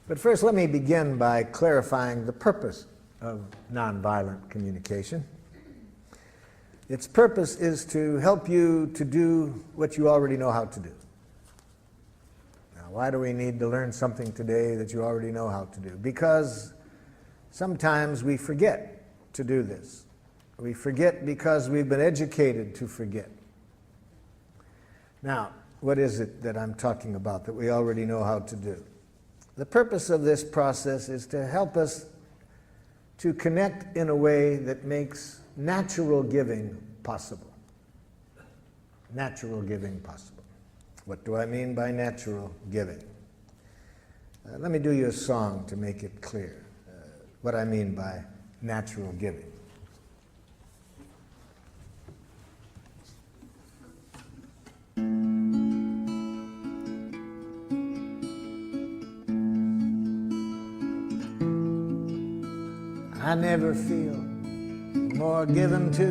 But first, let me begin by clarifying the purpose of nonviolent communication. Its purpose is to help you to do what you already know how to do. Now, why do we need to learn something today that you already know how to do? Because sometimes we forget to do this. We forget because we've been educated to forget. Now, what is it that I'm talking about that we already know how to do? The purpose of this process is to help us to connect in a way that makes natural giving possible. Natural giving possible. What do I mean by natural giving? Let me do you a song to make it clear what I mean by natural giving. I never feel more given to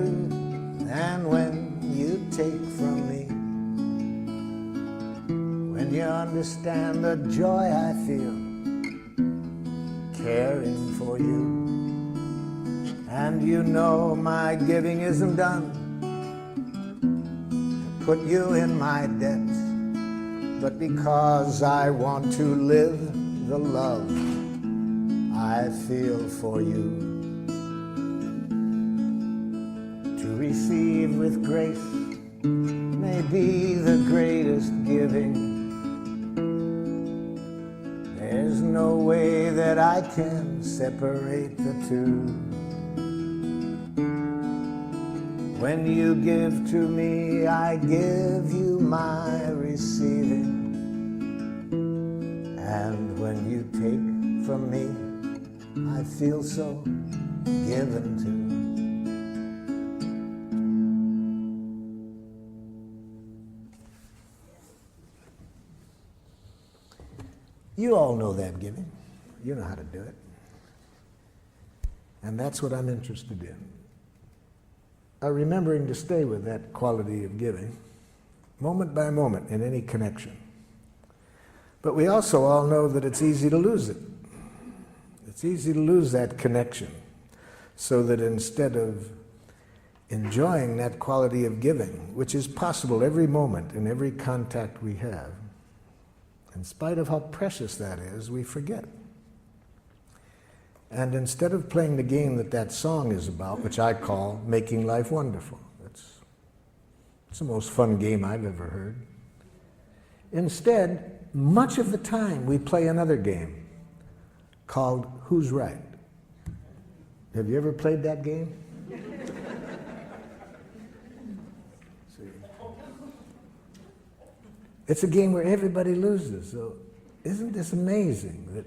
than when you take from me. When you understand the joy I feel caring for you. And you know my giving isn't done to put you in my debt, but because I want to live the love I feel for you. To receive with grace may be the greatest giving. There's no way that I can separate the two. When you give to me, I give you my receiving. And when you take from me, I feel so given to. You all know that giving. You know how to do it. And that's what I'm interested in. Remembering to stay with that quality of giving, moment by moment in any connection. But we also all know that it's easy to lose it. It's easy to lose that connection, so that instead of enjoying that quality of giving, which is possible every moment in every contact we have, in spite of how precious that is, we forget. And instead of playing the game that that song is about, which I call Making Life Wonderful, it's the most fun game I've ever heard. Instead, much of the time we play another game called Who's Right? Have you ever played that game? See. It's a game where everybody loses. So isn't this amazing that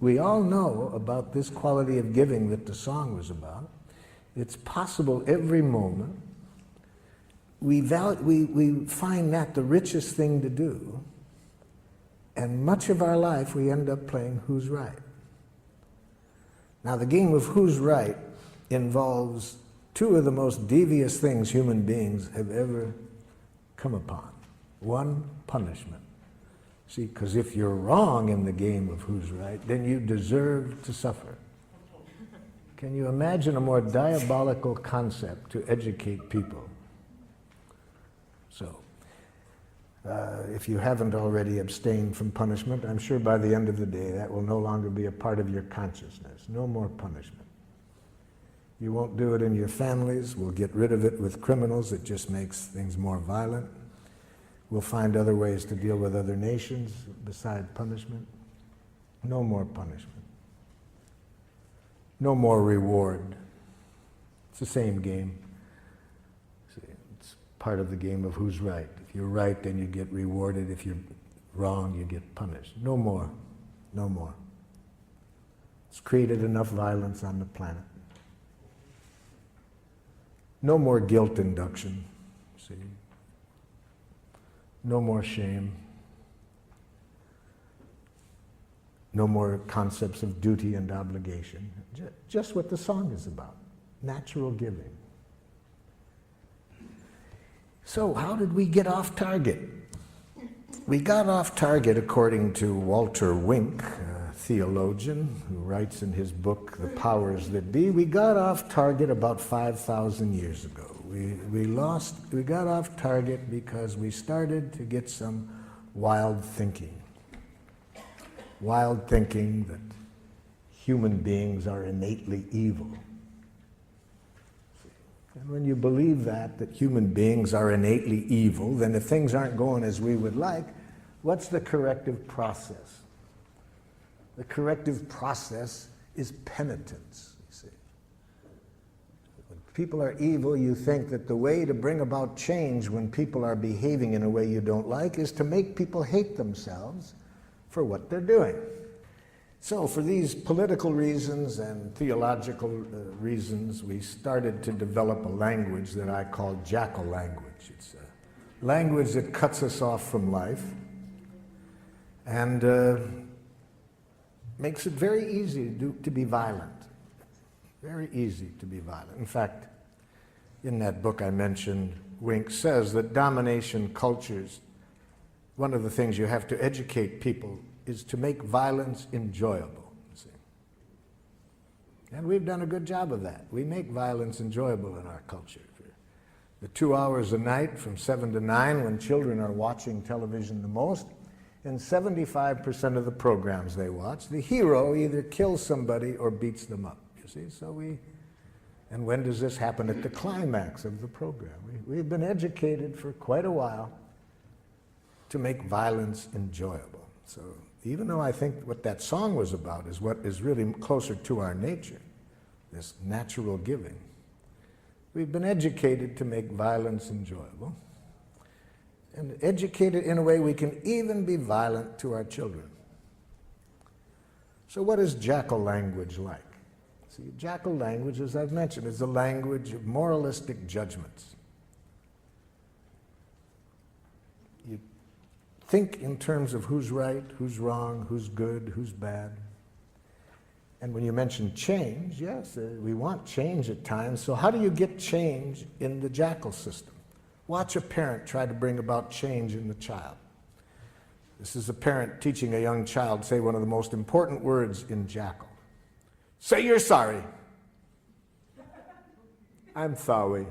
we all know about this quality of giving that the song was about? It's possible every moment. We find that the richest thing to do, and much of our life we end up playing Who's Right? Now, the game of Who's Right involves two of the most devious things human beings have ever come upon. One, punishment. See, because if you're wrong in the game of Who's Right, then you deserve to suffer. Can you imagine a more diabolical concept to educate people? So, if you haven't already abstained from punishment, I'm sure by the end of the day that will no longer be a part of your consciousness. No more punishment. You won't do it in your families. We'll get rid of it with criminals. It just makes things more violent. We'll find other ways to deal with other nations besides punishment. No more punishment. No more reward. It's the same game. It's part of the game of Who's Right. If you're right, then you get rewarded. If you're wrong, you get punished. No more. No more. It's created enough violence on the planet. No more guilt induction. See? No more shame. No more concepts of duty and obligation. Just what the song is about. Natural giving. So how did we get off target? We got off target, according to Walter Wink, theologian who writes in his book, The Powers That Be. We got off target about 5,000 years ago. We got off target because we started to get some wild thinking. Wild thinking that human beings are innately evil. And when you believe that human beings are innately evil, then if things aren't going as we would like, what's the corrective process? The corrective process is penitence, you see. When people are evil, you think that the way to bring about change when people are behaving in a way you don't like is to make people hate themselves for what they're doing. So for these political reasons and theological reasons, we started to develop a language that I call Jackal language. It's a language that cuts us off from life and makes it very easy to be violent. Very easy to be violent. In fact, in that book I mentioned, Wink says that domination cultures, one of the things you have to educate people is to make violence enjoyable, you see. And we've done a good job of that. We make violence enjoyable in our culture. The 2 hours a night from 7 to 9 when children are watching television the most, in 75% of the programs they watch, the hero either kills somebody or beats them up, you see. And when does this happen? At the climax of the program. We've been educated for quite a while to make violence enjoyable. So even though I think what that song was about is what is really closer to our nature, this natural giving, we've been educated to make violence enjoyable, and educated in a way we can even be violent to our children. So what is Jackal language like? See, Jackal language, as I've mentioned, is a language of moralistic judgments. You think in terms of who's right, who's wrong, who's good, who's bad. And when you mention change, yes, we want change at times. So how do you get change in the Jackal system? Watch a parent try to bring about change in the child. This is a parent teaching a young child say one of the most important words in Jackal. Say you're sorry. I'm sorry.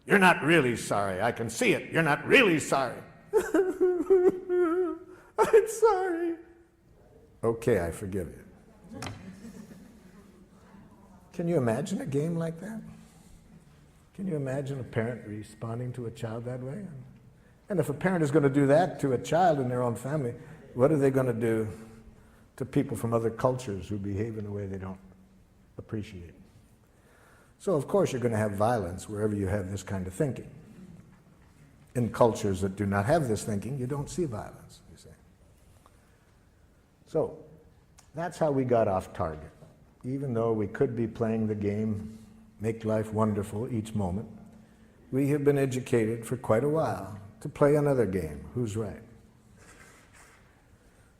You're not really sorry. I can see it. You're not really sorry. I'm sorry. Okay, I forgive you. Can you imagine a game like that? Can you imagine a parent responding to a child that way? And if a parent is going to do that to a child in their own family, what are they going to do to people from other cultures who behave in a way they don't appreciate? So of course you're going to have violence wherever you have this kind of thinking. In cultures that do not have this thinking, you don't see violence, you see. So that's how we got off target. Even though we could be playing the game, make life wonderful each moment, we have been educated for quite a while to play another game, who's right.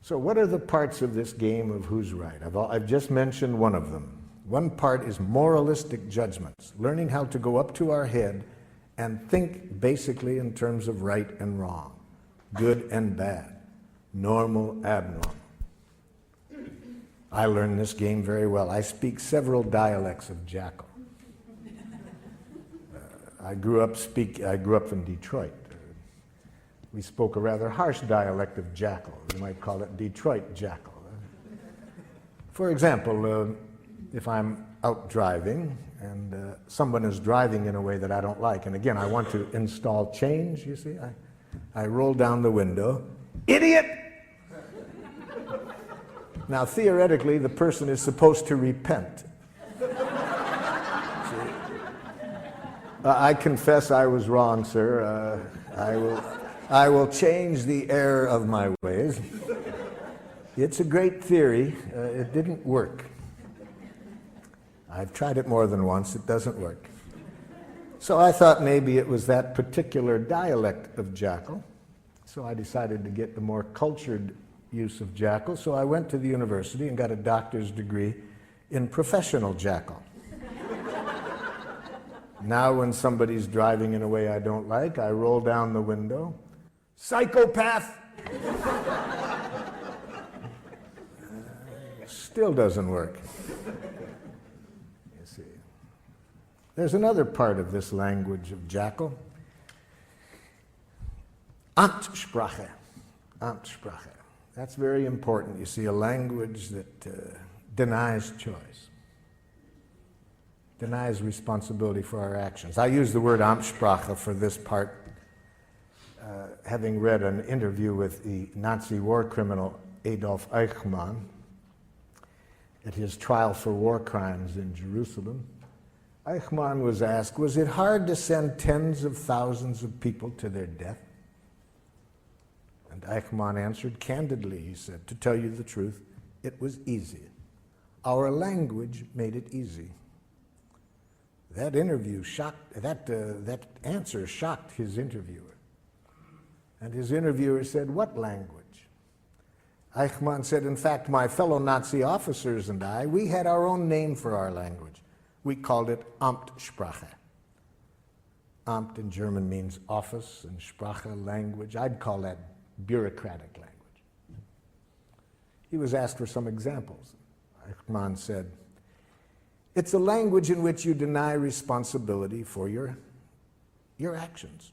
So what are the parts of this game of who's right? I've just mentioned one of them. One part is moralistic judgments, learning how to go up to our head and think basically in terms of right and wrong, good and bad, normal, abnormal. I learned this game very well. I speak several dialects of Jackal. I grew up in Detroit. We spoke a rather harsh dialect of Jackal. We might call it Detroit Jackal. For example, if I'm out driving and someone is driving in a way that I don't like, and again, I want to install change, you see, I roll down the window, idiot! Now, theoretically, the person is supposed to repent. I confess I was wrong, sir. I will change the error of my ways. It's a great theory. It didn't work. I've tried it more than once. It doesn't work. So I thought maybe it was that particular dialect of Jackal. So I decided to get the more cultured use of Jackal. So I went to the university and got a doctor's degree in professional Jackal. Now when somebody's driving in a way I don't like, I roll down the window. Psychopath! Still doesn't work. You see. There's another part of this language of Jackal. Amtssprache. Amtssprache. That's very important. You see, a language that denies choice, denies responsibility for our actions. I use the word Amtssprache for this part, having read an interview with the Nazi war criminal Adolf Eichmann at his trial for war crimes in Jerusalem. Eichmann was asked, was it hard to send tens of thousands of people to their death? And Eichmann answered candidly, he said, to tell you the truth, it was easy. Our language made it easy. That interview shocked, that answer shocked his interviewer. And his interviewer said, what language? Eichmann said, in fact, my fellow Nazi officers and I, we had our own name for our language. We called it Amtssprache. Amt in German means office, and Sprache, language. I'd call that bureaucratic language. He was asked for some examples. Eichmann said, it's a language in which you deny responsibility for your actions.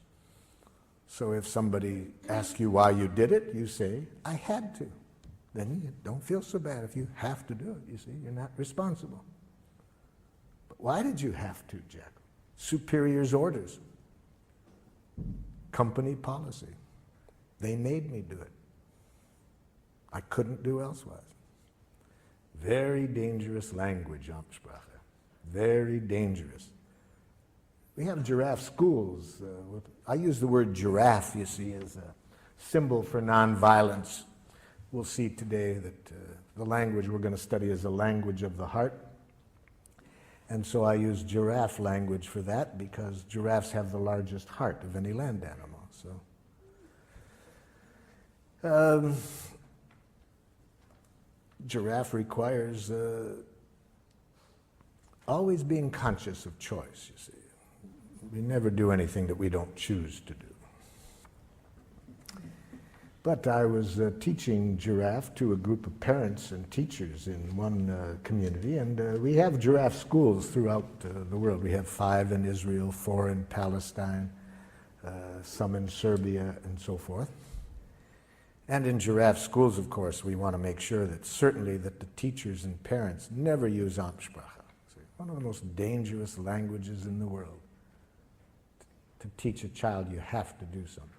So if somebody asks you why you did it, you say, I had to. Then you don't feel so bad if you have to do it. You see, you're not responsible. But why did you have to, Jackal? Superior's orders. Company policy. They made me do it. I couldn't do elsewise. Very dangerous language, Amtssprache. Very dangerous. We have giraffe schools. I use the word giraffe, you see, as a symbol for nonviolence. We'll see today that the language we're going to study is a language of the heart. And so I use giraffe language for that because giraffes have the largest heart of any land animal. So, giraffe requires always being conscious of choice, you see. We never do anything that we don't choose to do. But I was teaching giraffe to a group of parents and teachers in one community, and we have giraffe schools throughout the world. We have 5 in Israel, 4 in Palestine, some in Serbia, and so forth. And in giraffe schools, of course, we want to make sure that certainly that the teachers and parents never use Amtssprache. One of the most dangerous languages in the world. To teach a child you have to do something.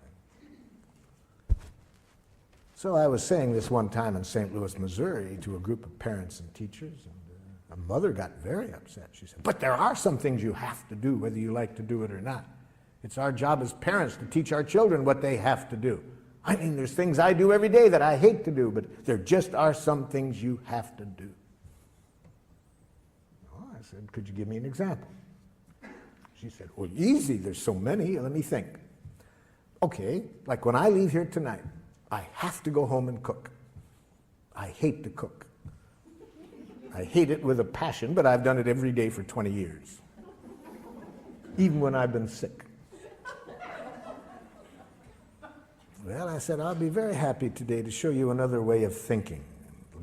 So I was saying this one time in St. Louis, Missouri, to a group of parents and teachers, and a mother got very upset. She said, but there are some things you have to do, whether you like to do it or not. It's our job as parents to teach our children what they have to do. I mean, there's things I do every day that I hate to do, but there just are some things you have to do. Well, I said, could you give me an example? She said, well, easy, there's so many, let me think. Okay, like when I leave here tonight, I have to go home and cook. I hate to cook. I hate it with a passion, but I've done it every day for 20 years. Even when I've been sick. Well, I said, I'll be very happy today to show you another way of thinking,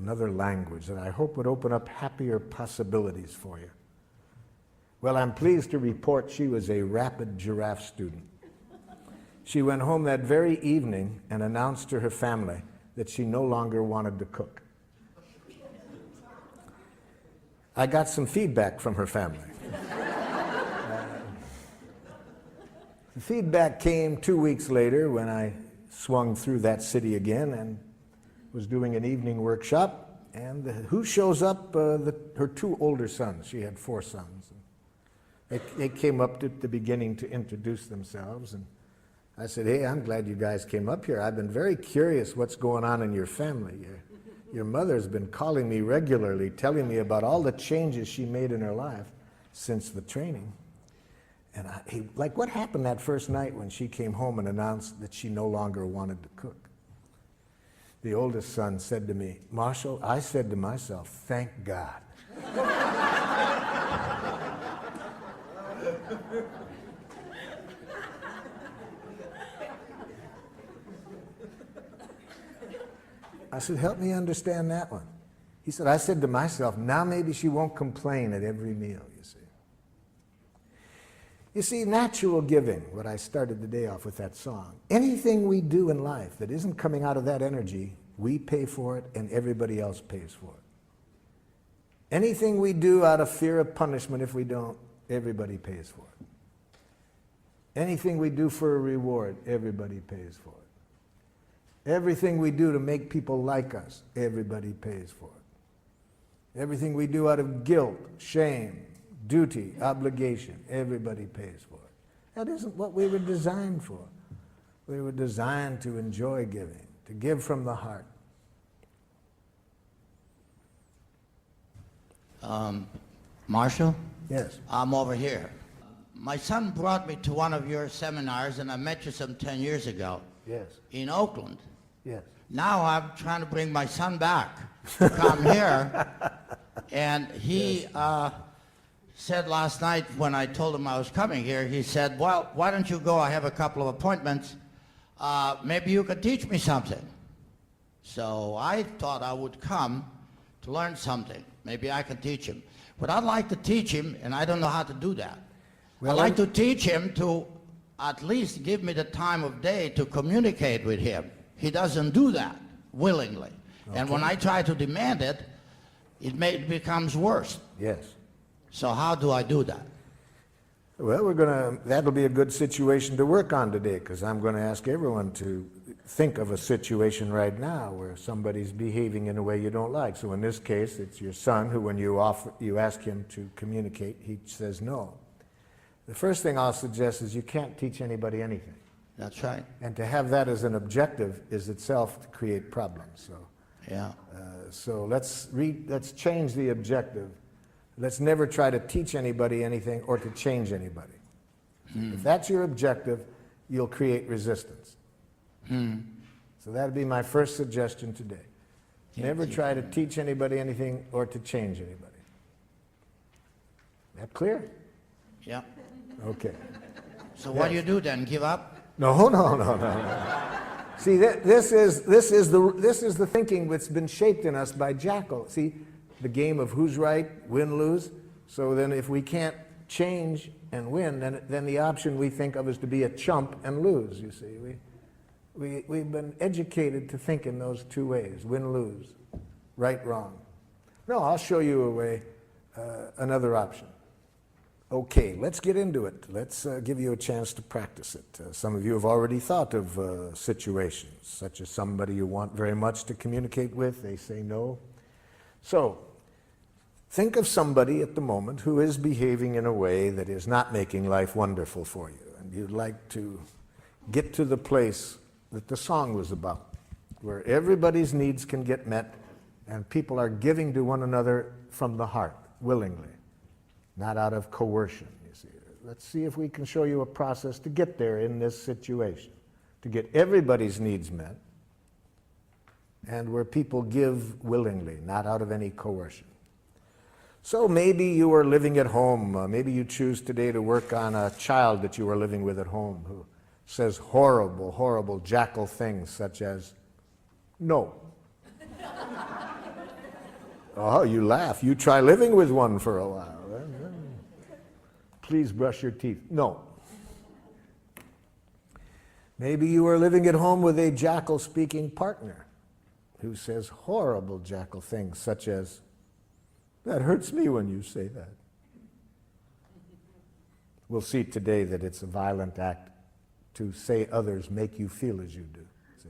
another language that I hope would open up happier possibilities for you. Well, I'm pleased to report she was a rapid giraffe student. She went home that very evening and announced to her family that she no longer wanted to cook. I got some feedback from her family. The feedback came 2 weeks later when I swung through that city again and was doing an evening workshop, and who shows up? Her 2 older sons. She had 4 sons. They came up at the beginning to introduce themselves, and I said, hey, I'm glad you guys came up here. I've been very curious what's going on in your family. Your mother's been calling me regularly, telling me about all the changes she made in her life since the training. And like, what happened that first night when she came home and announced that she no longer wanted to cook? The oldest son said to me, Marshall, I said to myself, thank God. I said, help me understand that one. He said, I said to myself, now maybe she won't complain at every meal, you see. You see, natural giving, what I started the day off with that song, anything we do in life that isn't coming out of that energy, we pay for it and everybody else pays for it. Anything we do out of fear of punishment, if we don't, everybody pays for it. Anything we do for a reward, everybody pays for it. Everything we do to make people like us, everybody pays for it. Everything we do out of guilt, shame, duty, obligation, everybody pays for it. That isn't what we were designed for. We were designed to enjoy giving, to give from the heart. Marshall? Yes. I'm over here. My son brought me to one of your seminars, and I met you some 10 years ago. Yes. In Oakland. Yes. Now I'm trying to bring my son back to come here, and he said last night when I told him I was coming here, he said, well, why don't you go? I have a couple of appointments. Maybe you could teach me something. So I thought I would come to learn something. Maybe I could teach him. But I'd like to teach him, and I don't know how to do that. Well, I'd like to teach him to at least give me the time of day to communicate with him. He doesn't do that willingly. Okay. And when I try to demand it, it becomes worse. Yes. So how do I do that? Well, that'll be a good situation to work on today, because I'm going to ask everyone to think of a situation right now where somebody's behaving in a way you don't like. So in this case, it's your son who, when you ask him to communicate, he says no. The first thing I'll suggest is you can't teach anybody anything. That's right. And to have that as an objective is itself to create problems. So, yeah. So let's change the objective. Let's never try to teach anybody anything or to change anybody. If that's your objective, you'll create resistance. So that'd be my first suggestion today. Never try to teach anybody anything or to change anybody. That clear? Yeah. Okay. So what do you do then? Give up? No. See, this is the thinking that's been shaped in us by Jackal. See, the game of who's right, win, lose. So then if we can't change and win, then the option we think of is to be a chump and lose, you see. We've been educated to think in those two ways, win, lose, right, wrong. No, I'll show you a way, another option. Okay, let's get into it. Let's give you a chance to practice it. Some of you have already thought of situations, such as somebody you want very much to communicate with, they say no. So, think of somebody at the moment who is behaving in a way that is not making life wonderful for you, and you'd like to get to the place that the song was about, where everybody's needs can get met and people are giving to one another from the heart, willingly, not out of coercion, you see. Let's see if we can show you a process to get there in this situation, to get everybody's needs met, and where people give willingly, not out of any coercion. So maybe you are living at home. Maybe you choose today to work on a child that you are living with at home who says horrible, horrible Jackal things such as, no. Oh, you laugh. You try living with one for a while. Please brush your teeth. No. Maybe you are living at home with a Jackal-speaking partner who says horrible Jackal things such as, that hurts me when you say that. We'll see today that it's a violent act to say others make you feel as you do. See?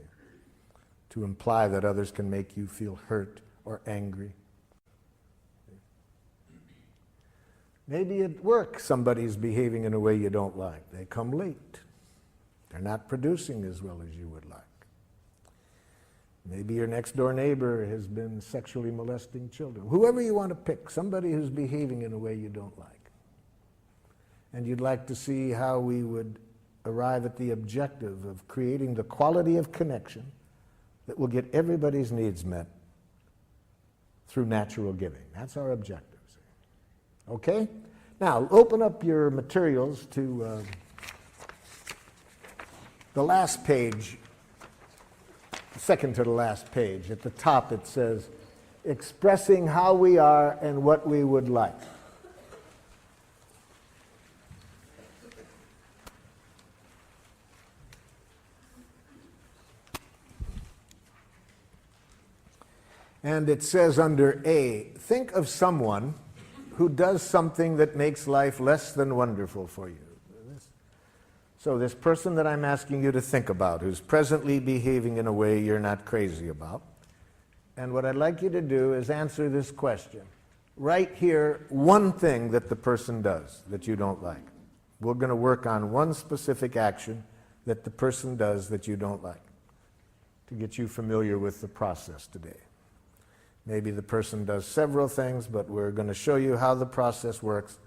To imply that others can make you feel hurt or angry. Maybe at work somebody's behaving in a way you don't like. They come late. They're not producing as well as you would like. Maybe your next door neighbor has been sexually molesting children. Whoever you want to pick, somebody who's behaving in a way you don't like. And you'd like to see how we would arrive at the objective of creating the quality of connection that will get everybody's needs met through natural giving. That's our objective. Okay? Now, open up your materials to the last page, second to the last page. At the top it says, expressing how we are and what we would like. And it says under A, think of someone who does something that makes life less than wonderful for you. So this person that I'm asking you to think about, who's presently behaving in a way you're not crazy about, and what I'd like you to do is answer this question. Write here one thing that the person does that you don't like. We're going to work on one specific action that the person does that you don't like to get you familiar with the process today. Maybe the person does several things, but we're going to show you how the process works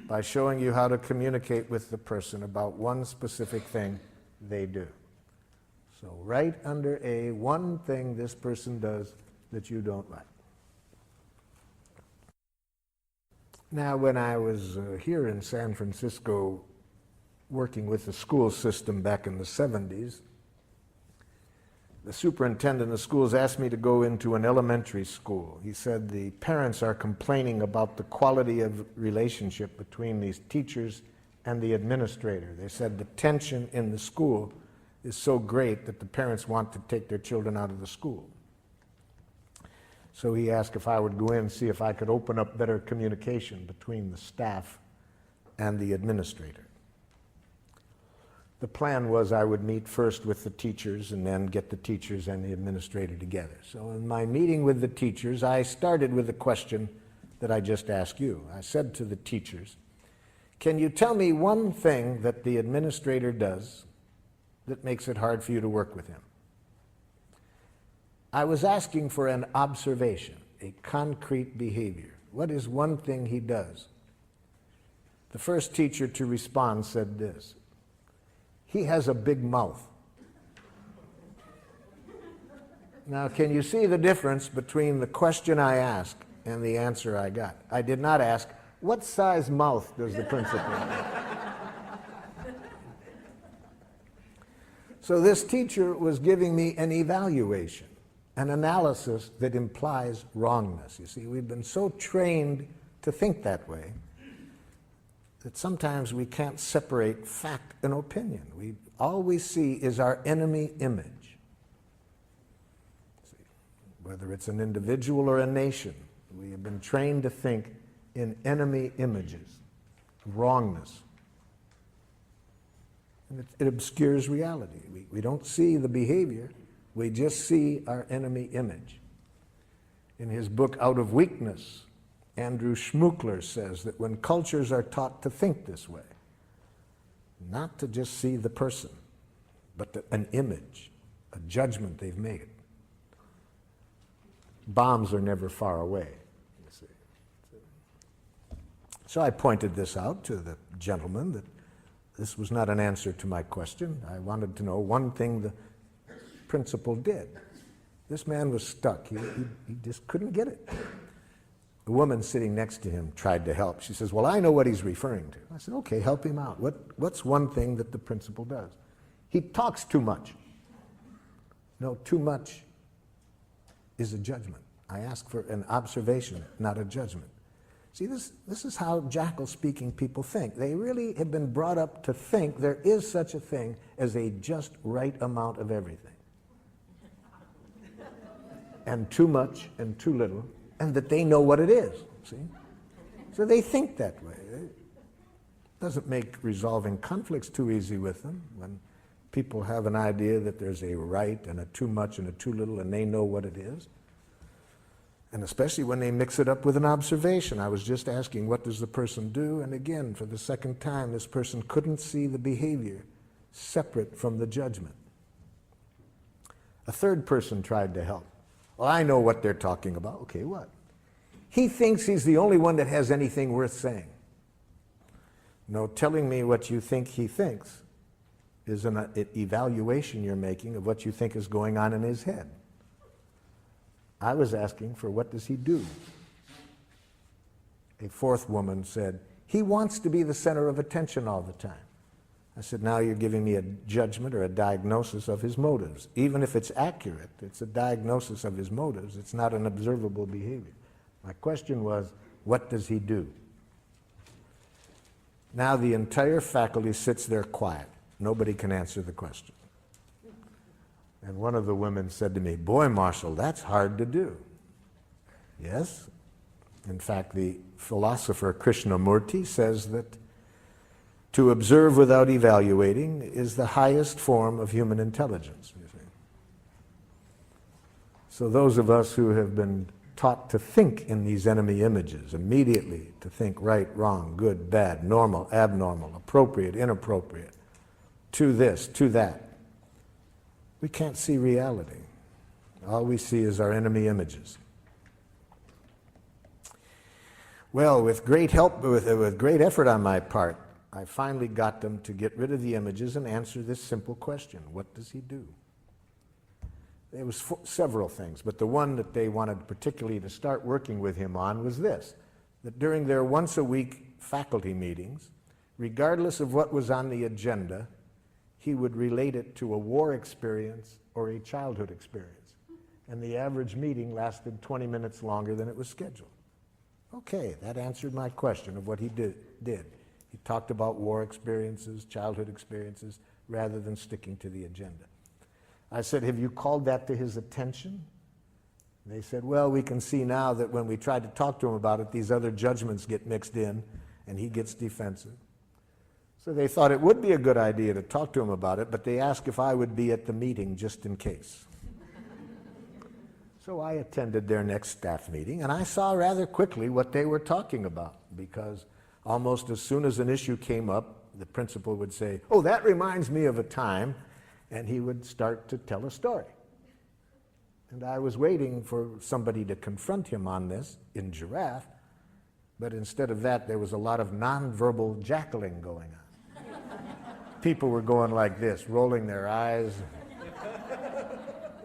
by showing you how to communicate with the person about one specific thing they do. So write under A, one thing this person does that you don't like. Now, when I was here in San Francisco working with the school system back in the 70s, the superintendent of schools asked me to go into an elementary school. He said the parents are complaining about the quality of relationship between these teachers and the administrator. They said the tension in the school is so great that the parents want to take their children out of the school. So he asked if I would go in and see if I could open up better communication between the staff and the administrator. The plan was I would meet first with the teachers and then get the teachers and the administrator together. So in my meeting with the teachers, I started with the question that I just asked you. I said to the teachers, can you tell me one thing that the administrator does that makes it hard for you to work with him? I was asking for an observation, a concrete behavior. What is one thing he does? The first teacher to respond said this: he has a big mouth. Now, can you see the difference between the question I asked and the answer I got? I did not ask, what size mouth does the principal have? So this teacher was giving me an evaluation, an analysis that implies wrongness. You see, we've been so trained to think that way that sometimes we can't separate fact and opinion. All we see is our enemy image. See, whether it's an individual or a nation, we have been trained to think in enemy images, wrongness. And it obscures reality. We don't see the behavior, we just see our enemy image. In his book, Out of Weakness, Andrew Schmuckler says that when cultures are taught to think this way, not to just see the person, but an image, a judgment they've made, bombs are never far away, you see. So I pointed this out to the gentleman, that this was not an answer to my question. I wanted to know one thing the principal did. This man was stuck. He just couldn't get it. The woman sitting next to him tried to help. She says, well, I know what he's referring to. I said, okay, help him out. What's one thing that the principal does? He talks too much. No, too much is a judgment. I ask for an observation, not a judgment. See, this is how Jackal-speaking people think. They really have been brought up to think there is such a thing as a just right amount of everything. And too much and too little, and that they know what it is, see? So they think that way. It doesn't make resolving conflicts too easy with them when people have an idea that there's a right and a too much and a too little, and they know what it is. And especially when they mix it up with an observation. I was just asking, what does the person do? And again, for the second time, this person couldn't see the behavior separate from the judgment. A third person tried to help. Well, I know what they're talking about. Okay, what? He thinks he's the only one that has anything worth saying. No, telling me what you think he thinks is an evaluation you're making of what you think is going on in his head. I was asking for what does he do? A fourth woman said, he wants to be the center of attention all the time. I said, now you're giving me a judgment or a diagnosis of his motives. Even if it's accurate, it's a diagnosis of his motives. It's not an observable behavior. My question was, what does he do? Now the entire faculty sits there quiet. Nobody can answer the question. And one of the women said to me, boy, Marshall, that's hard to do. Yes. In fact, the philosopher Krishnamurti says that to observe without evaluating is the highest form of human intelligence, you see. So those of us who have been taught to think in these enemy images, immediately to think right, wrong, good, bad, normal, abnormal, appropriate, inappropriate, to this, to that, we can't see reality. All we see is our enemy images. Well, with great help, with great effort on my part, I finally got them to get rid of the images and answer this simple question: what does he do? There was several things, but the one that they wanted particularly to start working with him on was this: that during their once-a-week faculty meetings, regardless of what was on the agenda, he would relate it to a war experience or a childhood experience. And the average meeting lasted 20 minutes longer than it was scheduled. Okay, that answered my question of what he did. He talked about war experiences, childhood experiences, rather than sticking to the agenda. I said, have you called that to his attention? And they said, well, we can see now that when we try to talk to him about it, these other judgments get mixed in, and he gets defensive. So they thought it would be a good idea to talk to him about it, but they asked if I would be at the meeting just in case. So I attended their next staff meeting, and I saw rather quickly what they were talking about, because almost as soon as an issue came up, the principal would say, oh, that reminds me of a time, and he would start to tell a story. And I was waiting for somebody to confront him on this in Giraffe, but instead of that, there was a lot of nonverbal jackaling going on. People were going like this, rolling their eyes,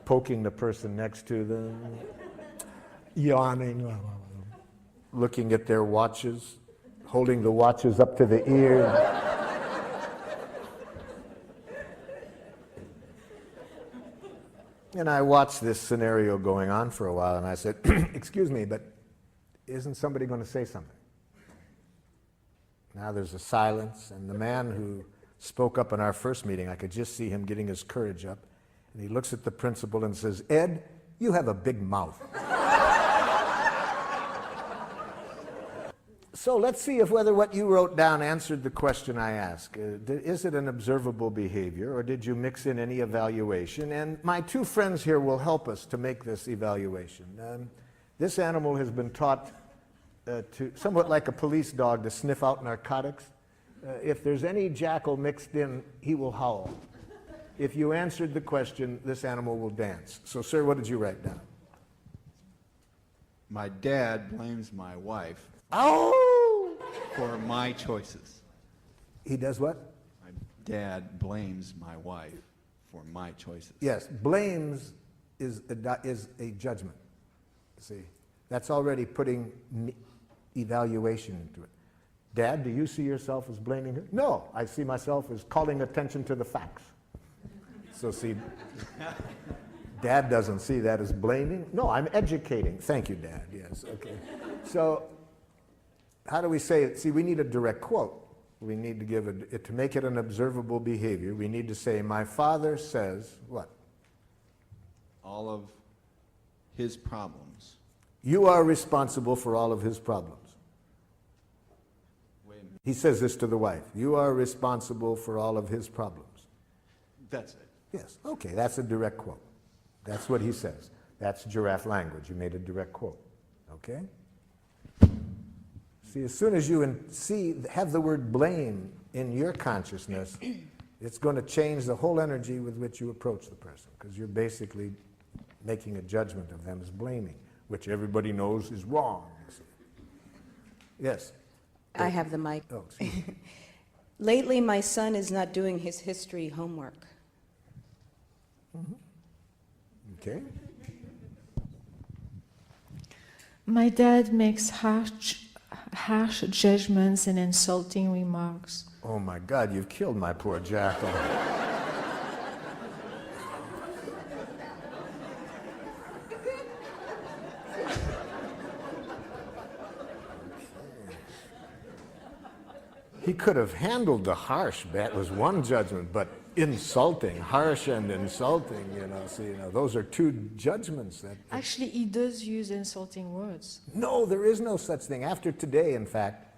poking the person next to them, yawning, looking at their watches, holding the watches up to the ear. And I watched this scenario going on for a while, and I said, excuse me, but isn't somebody going to say something? Now there's a silence, and the man who spoke up in our first meeting, I could just see him getting his courage up, and he looks at the principal and says, Ed, you have a big mouth. So let's see if whether what you wrote down answered the question I asked. Is it an observable behavior, or did you mix in any evaluation? And my two friends here will help us to make this evaluation. This animal has been taught to, somewhat like a police dog, to sniff out narcotics. If there's any jackal mixed in, he will howl. If you answered the question, this animal will dance. So, sir, what did you write down? My dad blames my wife for my choices. He does what? My dad blames my wife for my choices. Yes, blames is a judgment. See, that's already putting evaluation into it. Dad, do you see yourself as blaming her? No, I see myself as calling attention to the facts. So see, Dad doesn't see that as blaming. No, I'm educating. Thank you, Dad. Yes, okay. So how do we say it? See, we need a direct quote. We need to give it, to make it an observable behavior, we need to say, my father says, what? All of his problems. You are responsible for all of his problems. Wait a minute. He says this to the wife. You are responsible for all of his problems. That's it. Yes, okay, that's a direct quote. That's what he says. That's giraffe language. You made a direct quote, okay? See, as soon as you have the word blame in your consciousness, it's going to change the whole energy with which you approach the person, because you're basically making a judgment of them as blaming, which everybody knows is wrong. Yes? I have the mic. Oh, excuse me. Lately, my son is not doing his history homework. Okay. My dad makes harsh judgments and insulting remarks. Oh my God, you've killed my poor Jackal. He could have handled the harsh, that was one judgment, but insulting, harsh and insulting, those are two judgments. Actually, he does use insulting words. No, there is no such thing. After today, in fact,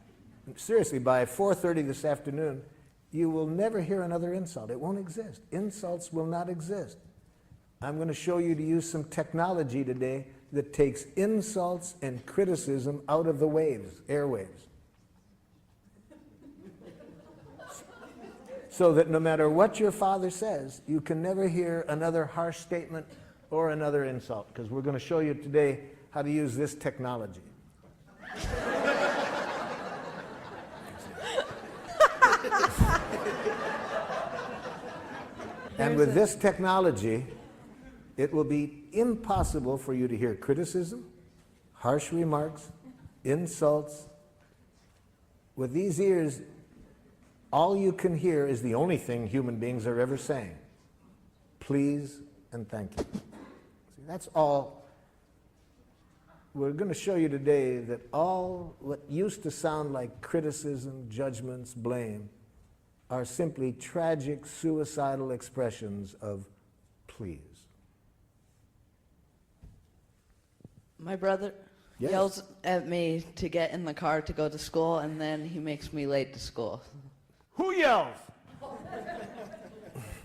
seriously, by 4:30 this afternoon, you will never hear another insult. It won't exist. Insults will not exist. I'm going to show you to use some technology today that takes insults and criticism out of the waves, airwaves. So that no matter what your father says, you can never hear another harsh statement or another insult, because we're going to show you today how to use this technology. And with this technology, it will be impossible for you to hear criticism, harsh remarks, insults. With these ears, all you can hear is the only thing human beings are ever saying. Please and thank you. See, that's all. We're going to show you today that all what used to sound like criticism, judgments, blame, are simply tragic, suicidal expressions of please. My brother Yes. yells at me to get in the car to go to school, and then he makes me late to school. Who yells?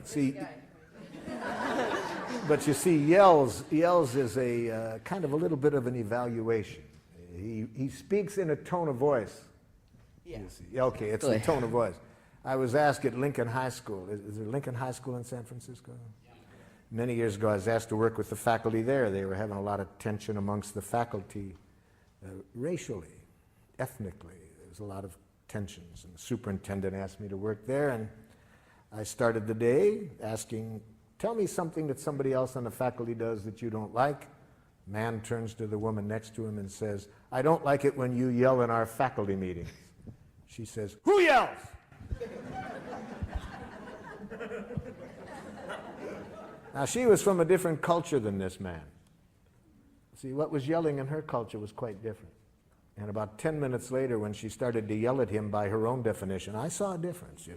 See, but you see, yells is a kind of a little bit of an evaluation. He speaks in a tone of voice. Yeah. You see. Okay, it's the tone of voice. I was asked at Lincoln High School. Is there Lincoln High School in San Francisco? Yeah. Many years ago, I was asked to work with the faculty there. They were having a lot of tension amongst the faculty, racially, ethnically. There was a lot of tensions, and the superintendent asked me to work there, and I started the day asking, tell me something that somebody else on the faculty does that you don't like. Man turns to the woman next to him and says, I don't like it when you yell in our faculty meetings. She says, who yells? Now, she was from a different culture than this man. See, what was yelling in her culture was quite different. And about 10 minutes later, when she started to yell at him by her own definition, I saw a difference,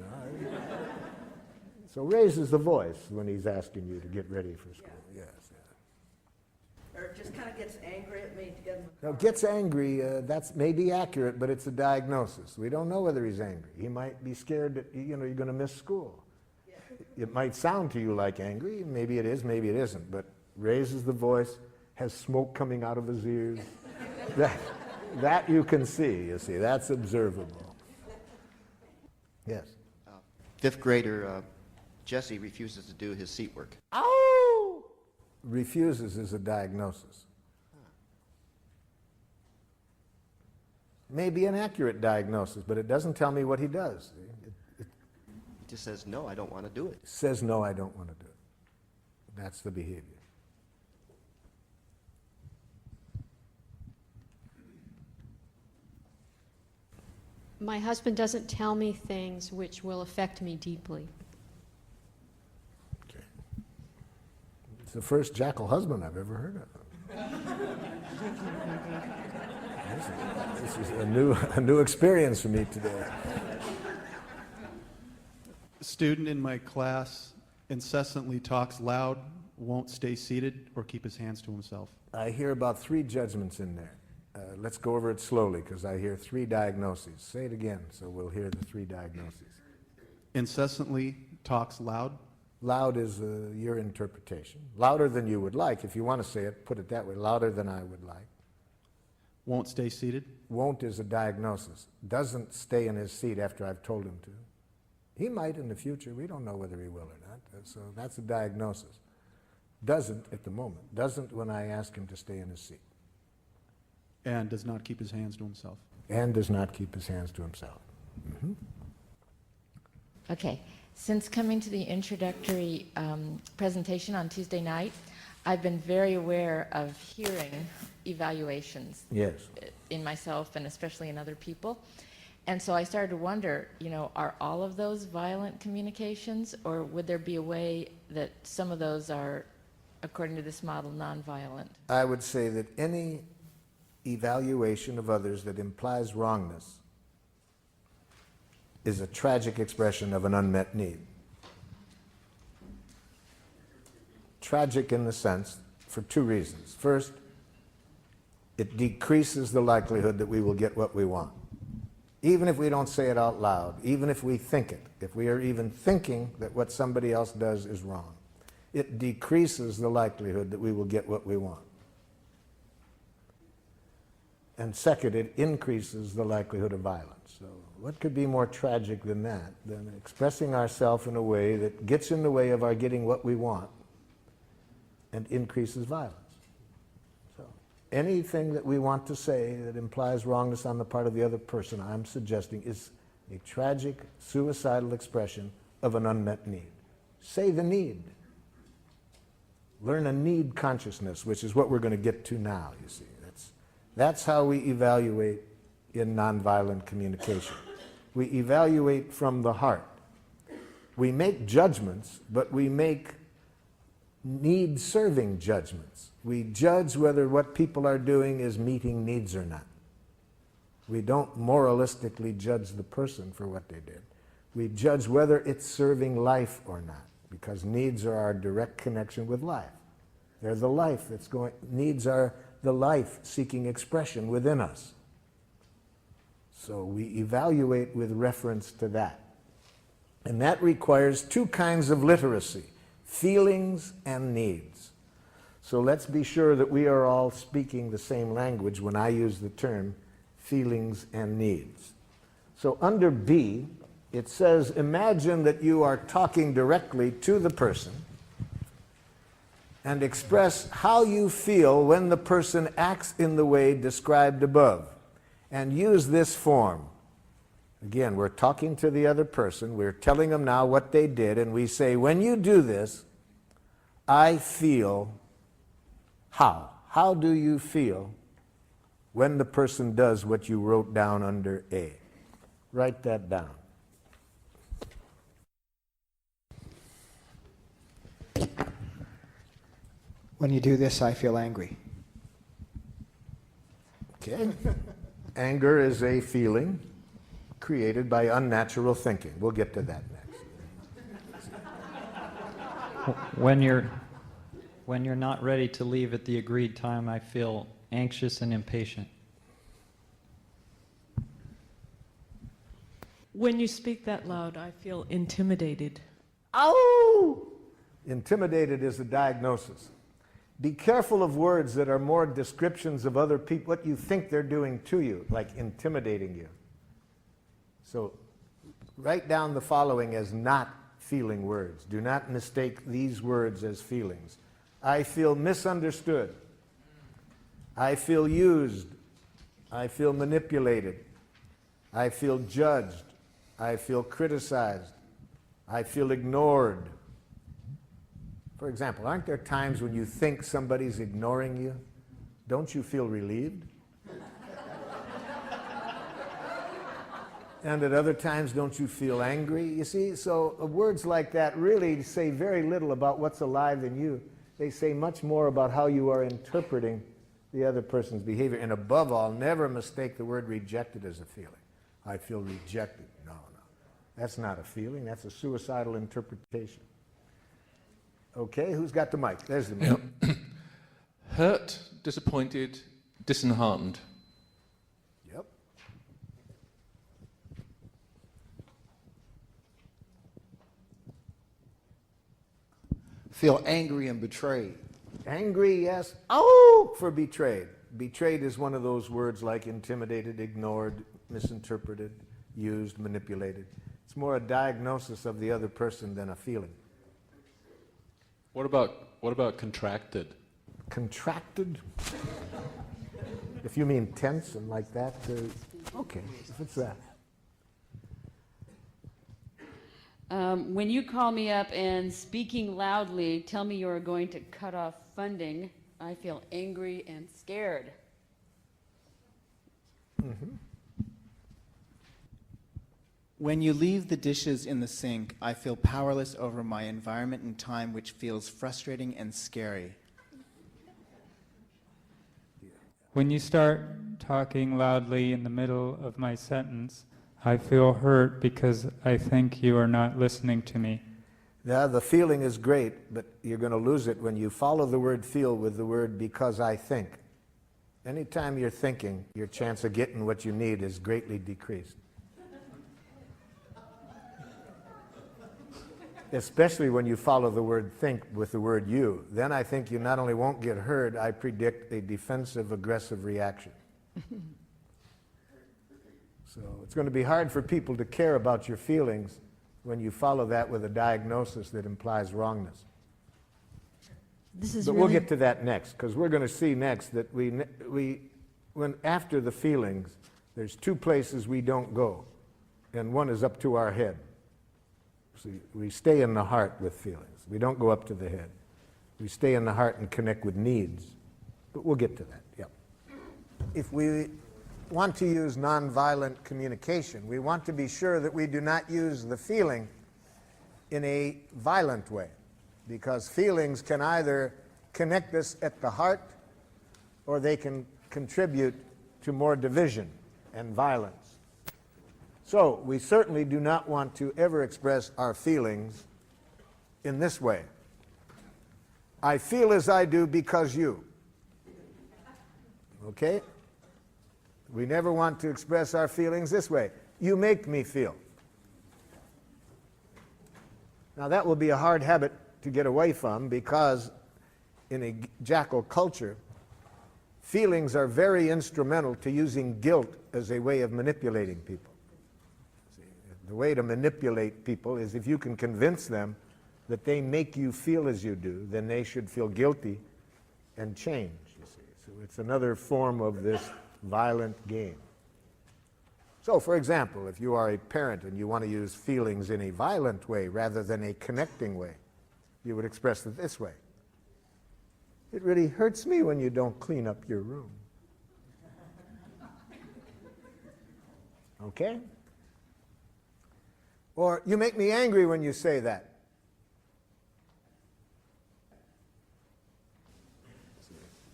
So raises the voice when he's asking you to get ready for school. Yes. Or just kind of gets angry at me to get in the car. Now, gets angry, that's maybe accurate, but it's a diagnosis. We don't know whether he's angry. He might be scared that, you're going to miss school. Yeah. It might sound to you like angry. Maybe it is, maybe it isn't. But raises the voice, has smoke coming out of his ears. That you can see, that's observable. Yes? Fifth grader Jesse refuses to do his seat work. Ow! Refuses is a diagnosis. Maybe an accurate diagnosis, but it doesn't tell me what he does. He just says, no, I don't want to do it. Says, no, I don't want to do it. That's the behavior. My husband doesn't tell me things which will affect me deeply. Okay. It's the first Jackal husband I've ever heard of. This is a new experience for me today. A student in my class incessantly talks loud, won't stay seated, or keep his hands to himself. I hear about 3 judgments in there. Let's go over it slowly, because I hear 3 diagnoses. Say it again, so we'll hear the 3 diagnoses. Incessantly talks loud. Loud is your interpretation. Louder than you would like. If you want to say it, put it that way. Louder than I would like. Won't stay seated. Won't is a diagnosis. Doesn't stay in his seat after I've told him to. He might in the future. We don't know whether he will or not. So that's a diagnosis. Doesn't at the moment. Doesn't when I ask him to stay in his seat. And does not keep his hands to himself. And does not keep his hands to himself. Mm-hmm. Okay. Since coming to the introductory presentation on Tuesday night, I've been very aware of hearing evaluations. Yes. In myself and especially in other people. And so I started to wonder, are all of those violent communications, or would there be a way that some of those are, according to this model, nonviolent? I would say that any evaluation of others that implies wrongness is a tragic expression of an unmet need. Tragic in the sense, for two reasons. First, it decreases the likelihood that we will get what we want. Even if we don't say it out loud, even if we think it, if we are even thinking that what somebody else does is wrong, it decreases the likelihood that we will get what we want. And second, it increases the likelihood of violence. So what could be more tragic than that, than expressing ourselves in a way that gets in the way of our getting what we want and increases violence? So anything that we want to say that implies wrongness on the part of the other person, I'm suggesting, is a tragic, suicidal expression of an unmet need. Say the need. Learn a need consciousness, which is what we're going to get to now, you see. That's how we evaluate in nonviolent communication. We evaluate from the heart. We make judgments, but we make need-serving judgments. We judge whether what people are doing is meeting needs or not. We don't moralistically judge the person for what they did. We judge whether it's serving life or not, because needs are our direct connection with life. They're the life that's going, needs are the life seeking expression within us. So we evaluate with reference to that. And that requires two kinds of literacy, feelings and needs. So let's be sure that we are all speaking the same language when I use the term feelings and needs. So under B, it says, imagine that you are talking directly to the person and express how you feel when the person acts in the way described above. And use this form. Again, we're talking to the other person, we're telling them now what they did, and we say, when you do this, I feel how? How do you feel when the person does what you wrote down under A? Write that down. When you do this, I feel angry. Okay. Anger is a feeling created by unnatural thinking. We'll get to that next. When you're not ready to leave at the agreed time, I feel anxious and impatient. When you speak that loud, I feel intimidated. Ow! Intimidated is a diagnosis. Be careful of words that are more descriptions of other people, what you think they're doing to you, like intimidating you. So write down the following as not feeling words. Do not mistake these words as feelings. I feel misunderstood. I feel used. I feel manipulated. I feel judged. I feel criticized. I feel ignored. For example, aren't there times when you think somebody's ignoring you? Don't you feel relieved? And at other times, don't you feel angry? You see, so words like that really say very little about what's alive in you. They say much more about how you are interpreting the other person's behavior. And above all, never mistake the word rejected as a feeling. I feel rejected. No, no. That's not a feeling. That's a suicidal interpretation. Okay, who's got the mic? There's the mic. Yep. Hurt, disappointed, disheartened. Yep. Feel angry and betrayed. Angry, yes. Oh, for betrayed. Betrayed is one of those words like intimidated, ignored, misinterpreted, used, manipulated. It's more a diagnosis of the other person than a feeling. What about contracted? Contracted? If you mean tense and like that, okay, if it's that. When you call me up and speaking loudly tell me you're going to cut off funding, I feel angry and scared. Mm-hmm. When you leave the dishes in the sink, I feel powerless over my environment and time, which feels frustrating and scary. When you start talking loudly in the middle of my sentence, I feel hurt because I think you are not listening to me. Yeah, the feeling is great, but you're going to lose it when you follow the word feel with the word because I think. Anytime you're thinking, your chance of getting what you need is greatly decreased. Especially when you follow the word think with the word you. Then I think you not only won't get heard, I predict a defensive, aggressive reaction. So it's going to be hard for people to care about your feelings when you follow that with a diagnosis that implies wrongness. But we'll get to that next, because we're going to see next that when after the feelings, there's two places we don't go, and one is up to our head. See, we stay in the heart with feelings. We don't go up to the head. We stay in the heart and connect with needs. But we'll get to that, yeah. If we want to use nonviolent communication, we want to be sure that we do not use the feeling in a violent way, because feelings can either connect us at the heart or they can contribute to more division and violence. So we certainly do not want to ever express our feelings in this way. I feel as I do because you. Okay? We never want to express our feelings this way. You make me feel. Now that will be a hard habit to get away from, because in a Jackal culture, feelings are very instrumental to using guilt as a way of manipulating people. The way to manipulate people is if you can convince them that they make you feel as you do, then they should feel guilty and change, you see. So it's another form of this violent game. So, for example, if you are a parent and you want to use feelings in a violent way rather than a connecting way, you would express it this way. It really hurts me when you don't clean up your room. Okay? Or, you make me angry when you say that.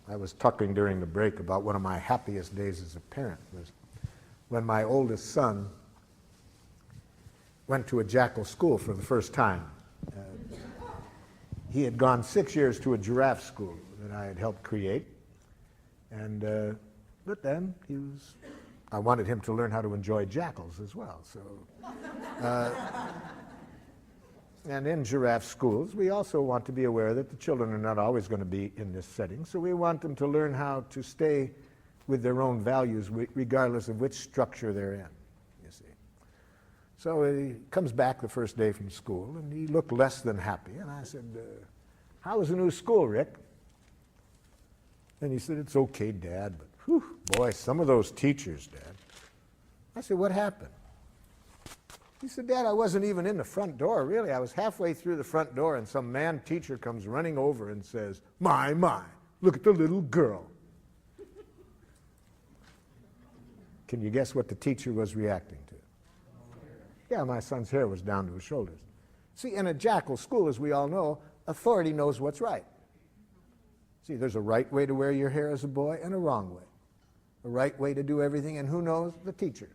I was talking during the break about one of my happiest days as a parent was when my oldest son went to a Jackal school for the first time. He had gone 6 years to a giraffe school that I had helped create, and but then I wanted him to learn how to enjoy jackals as well. So, and in giraffe schools, we also want to be aware that the children are not always going to be in this setting, so we want them to learn how to stay with their own values regardless of which structure they're in, you see. So he comes back the first day from school, and he looked less than happy, and I said, how was the new school, Rick? And he said, it's okay, Dad, but whew, boy, some of those teachers, Dad. I said, what happened? He said, Dad, I wasn't even in the front door, really. I was halfway through the front door, and some man teacher comes running over and says, my, look at the little girl. Can you guess what the teacher was reacting to? Yeah, my son's hair was down to his shoulders. See, in a Jackal school, as we all know, authority knows what's right. See, there's a right way to wear your hair as a boy and a wrong way. A right way to do everything, and who knows? The teacher.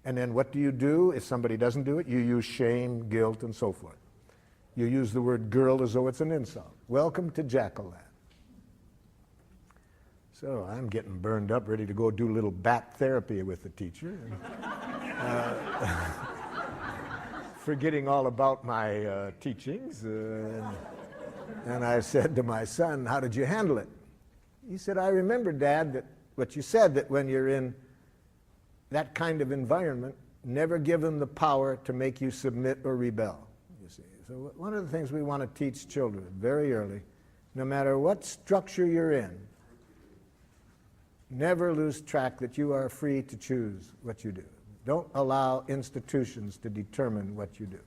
And then what do you do if somebody doesn't do it? You use shame, guilt, and so forth. You use the word girl as though it's an insult. Welcome to Jackal land. So I'm getting burned up, ready to go do a little bat therapy with the teacher. And, forgetting all about my teachings. And I said to my son, how did you handle it? He said, I remember, Dad, that what you said, that when you're in that kind of environment, never give them the power to make you submit or rebel, you see. So one of the things we want to teach children very early, no matter what structure you're in, never lose track that you are free to choose what you do. Don't allow institutions to determine what you do.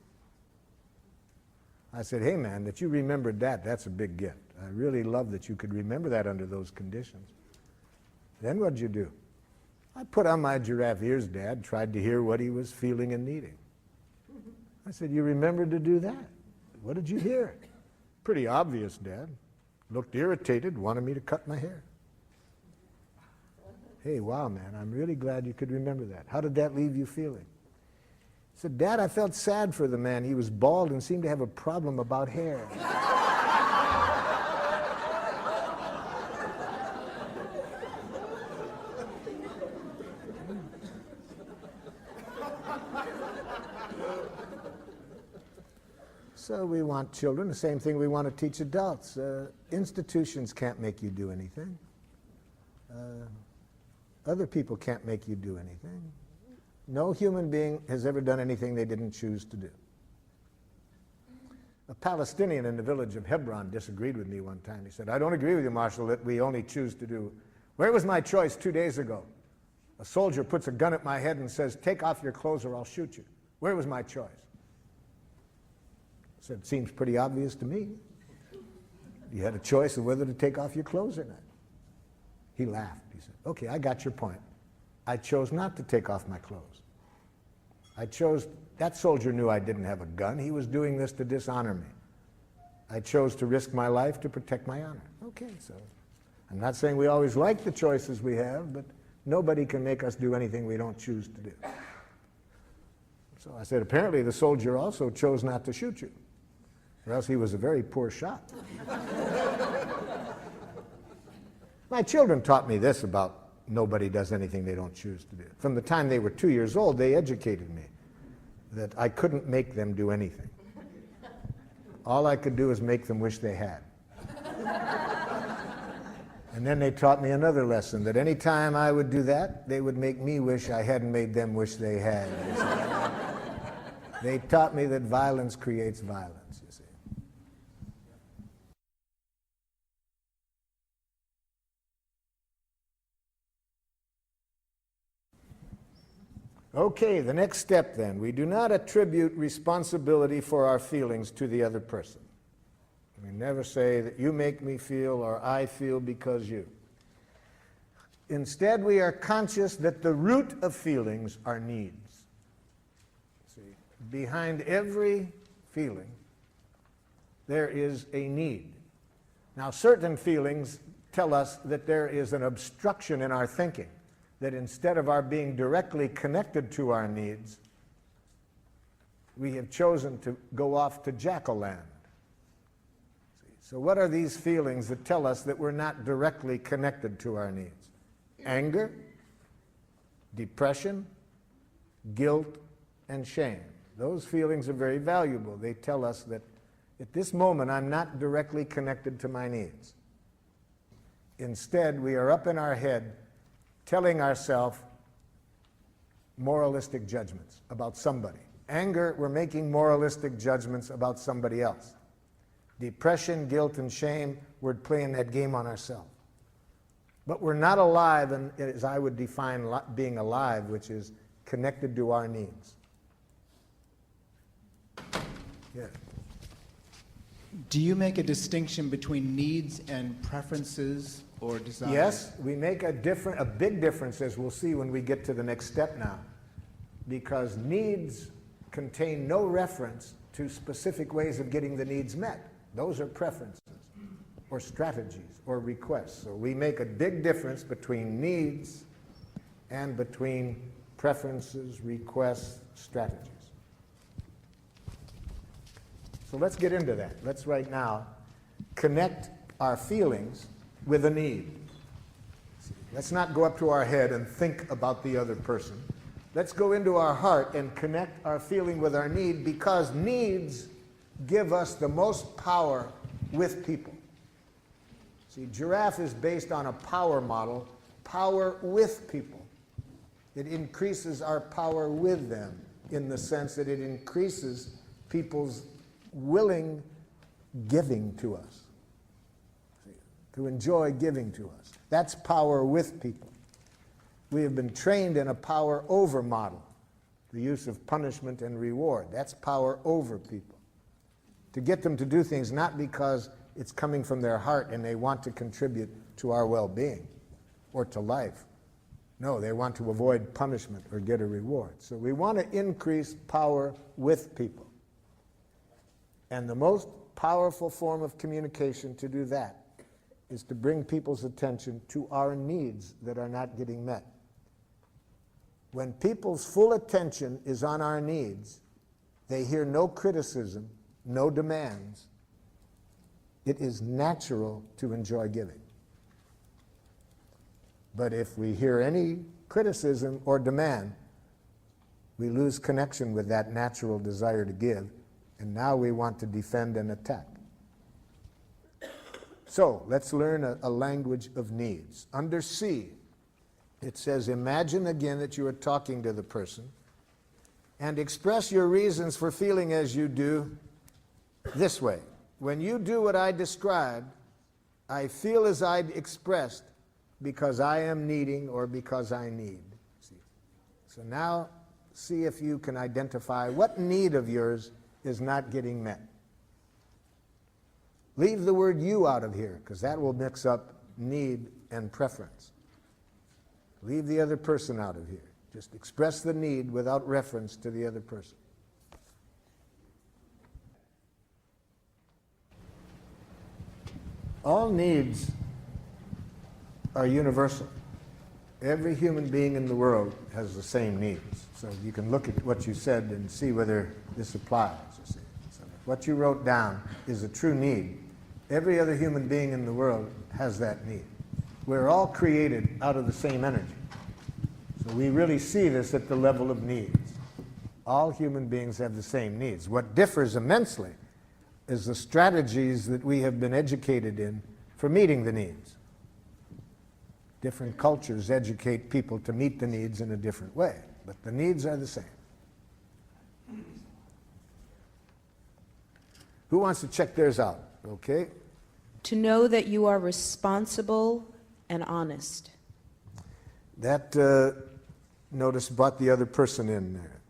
I said, hey man, that you remembered that, that's a big gift. I really love that you could remember that under those conditions. Then what'd you do? I put on my giraffe ears, Dad, tried to hear what he was feeling and needing. I said, you remembered to do that? What did you hear? Pretty obvious, Dad. Looked irritated, wanted me to cut my hair. Hey, wow, man, I'm really glad you could remember that. How did that leave you feeling? I said, Dad, I felt sad for the man. He was bald and seemed to have a problem about hair. So we want children, the same thing we want to teach adults. Institutions can't make you do anything. Other people can't make you do anything. No human being has ever done anything they didn't choose to do. A Palestinian in the village of Hebron disagreed with me one time. He said, I don't agree with you, Marshal, that we only choose to do. Where was my choice 2 days ago? A soldier puts a gun at my head and says, take off your clothes or I'll shoot you. Where was my choice? I said, seems pretty obvious to me. You had a choice of whether to take off your clothes or not. He laughed. He said, okay, I got your point. I chose not to take off my clothes. That soldier knew I didn't have a gun. He was doing this to dishonor me. I chose to risk my life to protect my honor. Okay, so I'm not saying we always like the choices we have, but nobody can make us do anything we don't choose to do. So I said, apparently the soldier also chose not to shoot you, or else he was a very poor shot. My children taught me this about nobody does anything they don't choose to do. From the time they were 2 years old, they educated me that I couldn't make them do anything. All I could do is make them wish they had. And then they taught me another lesson, that any time I would do that, they would make me wish I hadn't made them wish they had. They taught me that violence creates violence, you see. Okay, the next step then. We do not attribute responsibility for our feelings to the other person. We never say that you make me feel or I feel because you. Instead, we are conscious that the root of feelings are needs. See, behind every feeling, there is a need. Now, certain feelings tell us that there is an obstruction in our thinking, that instead of our being directly connected to our needs, we have chosen to go off to Jackal land. So what are these feelings that tell us that we're not directly connected to our needs? Anger, depression, guilt, and shame. Those feelings are very valuable. They tell us that at this moment I'm not directly connected to my needs. Instead, we are up in our head telling ourselves moralistic judgments about somebody. Anger, we're making moralistic judgments about somebody else. Depression, guilt, and shame, we're playing that game on ourselves. But we're not alive, and as I would define being alive, which is connected to our needs. Yeah. Do you make a distinction between needs and preferences or desires? Yes, we make a big difference, as we'll see when we get to the next step now, because needs contain no reference to specific ways of getting the needs met. Those are preferences or strategies or requests. So we make a big difference between needs and between preferences, requests, strategies. So let's get into that. Let's right now connect our feelings with a need. Let's not go up to our head and think about the other person. Let's go into our heart and connect our feeling with our need, because needs give us the most power with people. See, giraffe is based on a power model, power with people. It increases our power with them in the sense that it increases people's willing giving to us, to enjoy giving to us. That's power with people. We have been trained in a power over model, the use of punishment and reward. That's power over people. To get them to do things not because it's coming from their heart and they want to contribute to our well-being or to life. No, they want to avoid punishment or get a reward. So we want to increase power with people. And the most powerful form of communication to do that is to bring people's attention to our needs that are not getting met. When people's full attention is on our needs, they hear no criticism, no demands. It is natural to enjoy giving. But if we hear any criticism or demand, we lose connection with that natural desire to give, and now we want to defend and attack. So let's learn a language of needs. Under C, it says, imagine again that you are talking to the person and express your reasons for feeling as you do this way. When you do what I described, I feel as I expressed because I am needing or because I need. See? So now see if you can identify what need of yours is not getting met. Leave the word you out of here, because that will mix up need and preference. Leave the other person out of here. Just express the need without reference to the other person. All needs are universal. Every human being in the world has the same needs. So you can look at what you said and see whether this applies. You see. So if what you wrote down is a true need, every other human being in the world has that need. We're all created out of the same energy. So we really see this at the level of needs. All human beings have the same needs. What differs immensely is the strategies that we have been educated in for meeting the needs. Different cultures educate people to meet the needs in a different way, but the needs are the same. Who wants to check theirs out? Okay. To know that you are responsible and honest. That, notice, brought the other person in there.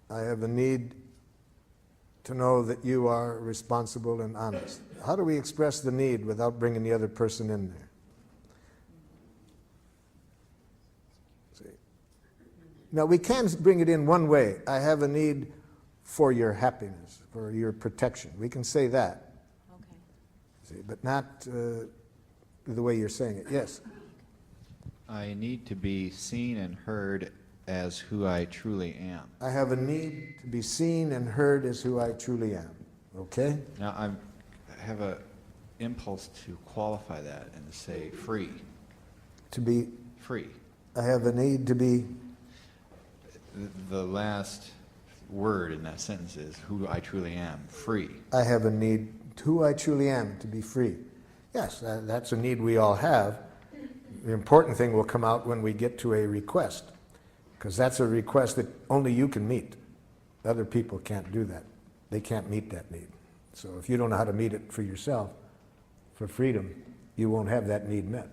I have a need to know that you are responsible and honest. How do we express the need without bringing the other person in there? See? Now, we can bring it in one way. I have a need for your happiness, for your protection. We can say that. Okay. See, but not the way you're saying it. Yes? I need to be seen and heard as who I truly am. I have a need to be seen and heard as who I truly am. Okay? Now, I have an impulse to qualify that and to say free. To be free. I have a need to be. The last word in that sentence is who I truly am, free. I have a need, who I truly am, to be free. Yes, that's a need we all have. The important thing will come out when we get to a request, because that's a request that only you can meet. Other people can't do that. They can't meet that need. So if you don't know how to meet it for yourself, for freedom, you won't have that need met.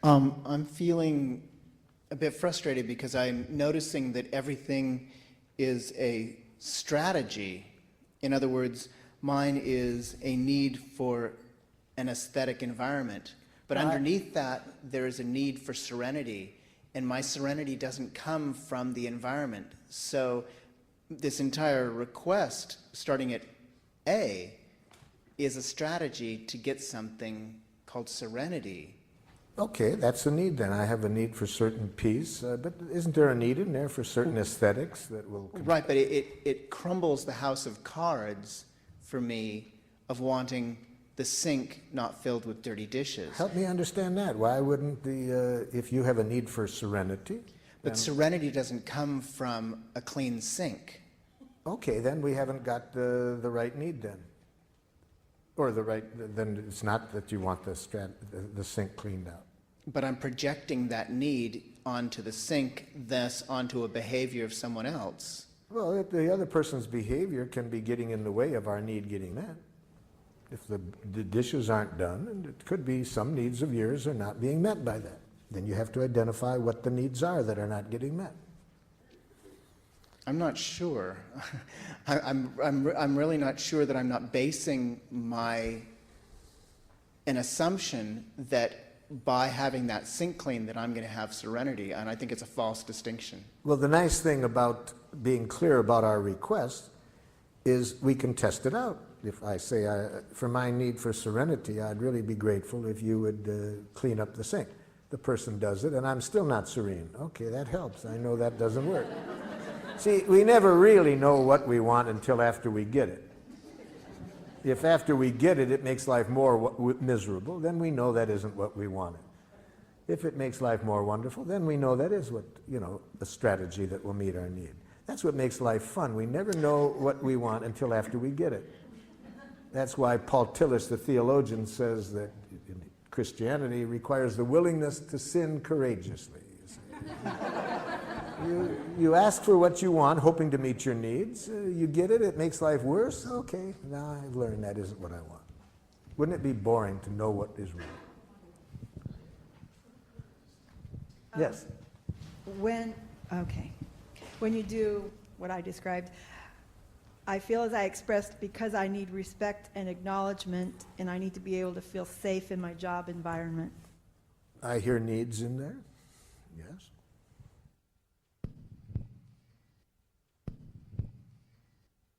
I'm feeling a bit frustrated because I'm noticing that everything is a strategy. In other words, mine is a need for an aesthetic environment. But underneath that, there is a need for serenity, and my serenity doesn't come from the environment. So this entire request, starting at A, is a strategy to get something called serenity. Okay, that's a need then. I have a need for certain peace, but isn't there a need in there for certain aesthetics that will... Right, but it crumbles the house of cards for me of wanting the sink not filled with dirty dishes. Help me understand that. Why wouldn't if you have a need for serenity? But serenity doesn't come from a clean sink. Okay, then we haven't got the right need then. Or then it's not that you want the sink cleaned out. But I'm projecting that need onto the sink, thus onto a behavior of someone else. Well, the other person's behavior can be getting in the way of our need getting met. If the dishes aren't done, and it could be some needs of yours are not being met by that. Then you have to identify what the needs are that are not getting met. I'm not sure. I'm really not sure that I'm not basing an assumption that by having that sink clean that I'm going to have serenity, and I think it's a false distinction. Well, the nice thing about being clear about our request is we can test it out. If I say, for my need for serenity, I'd really be grateful if you would clean up the sink. The person does it, and I'm still not serene. Okay, that helps. I know that doesn't work. See, we never really know what we want until after we get it. If after we get it, it makes life more miserable, then we know that isn't what we wanted. If it makes life more wonderful, then we know that is what, a strategy that will meet our need. That's what makes life fun. We never know what we want until after we get it. That's why Paul Tillich, the theologian, says that Christianity requires the willingness to sin courageously. You ask for what you want, hoping to meet your needs. You get it, it makes life worse. Okay, now I've learned that isn't what I want. Wouldn't it be boring to know what is real? Yes? When you do what I described, I feel as I expressed because I need respect and acknowledgement, and I need to be able to feel safe in my job environment. I hear needs in there. Yes.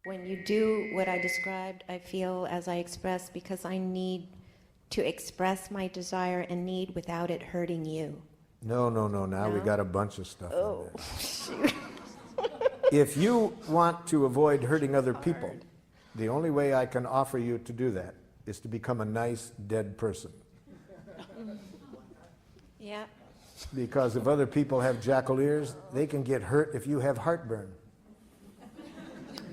When you do what I described, I feel as I express because I need to express my desire and need without it hurting you. No. Now we got a bunch of stuff in Oh, there. shoot. If you want to avoid hurting other people, the only way I can offer you to do that is to become a nice, dead person. Yeah. Because if other people have jackal ears, they can get hurt if you have heartburn.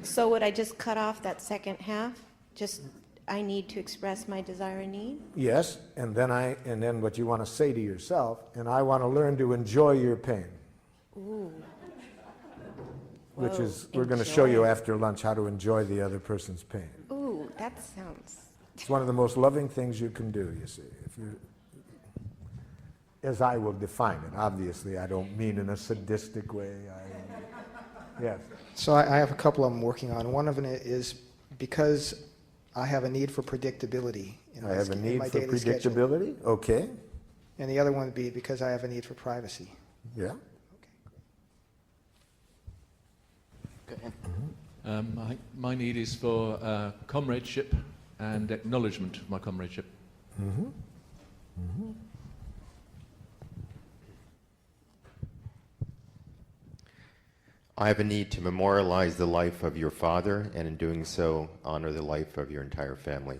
So would I just cut off that second half? Just, I need to express my desire and need? Yes, and then what you want to say to yourself, and I want to learn to enjoy your pain. Ooh. Which Whoa, is, we're going to show enjoy. you after lunch how to enjoy the other person's pain. Ooh, that sounds... It's one of the most loving things you can do, you see. If you, as I will define it, obviously I don't mean in a sadistic way. Yes. So I have a couple I'm working on. One of them is because I have a need for predictability. I have a need my for daily schedule. predictability. Okay. And the other one would be because I have a need for privacy. Yeah. My need is for comradeship and acknowledgement of my comradeship. Mm-hmm. Mm-hmm. I have a need to memorialize the life of your father, and in doing so, honor the life of your entire family.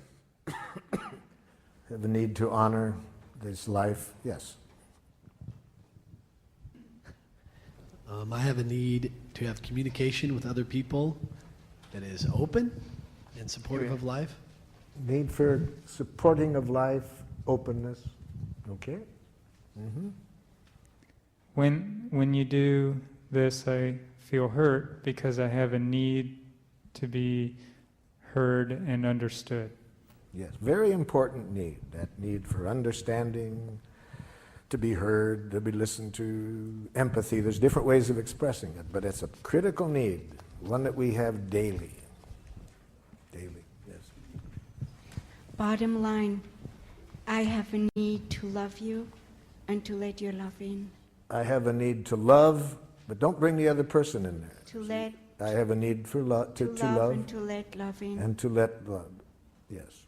Have a need to honor this life, yes. I have a need to have communication with other people that is open and supportive of life. Need for supporting of life, openness, okay? Mm-hmm. When you do this, I feel hurt because I have a need to be heard and understood. Yes, very important need, that need for understanding, to be heard, to be listened to, empathy. There's different ways of expressing it, but it's a critical need, one that we have daily. Daily, yes. Bottom line, I have a need to love you and to let your love in. I have a need to love, but don't bring the other person in there. To let. I have a need for to love and to let love in. and to let love, yes.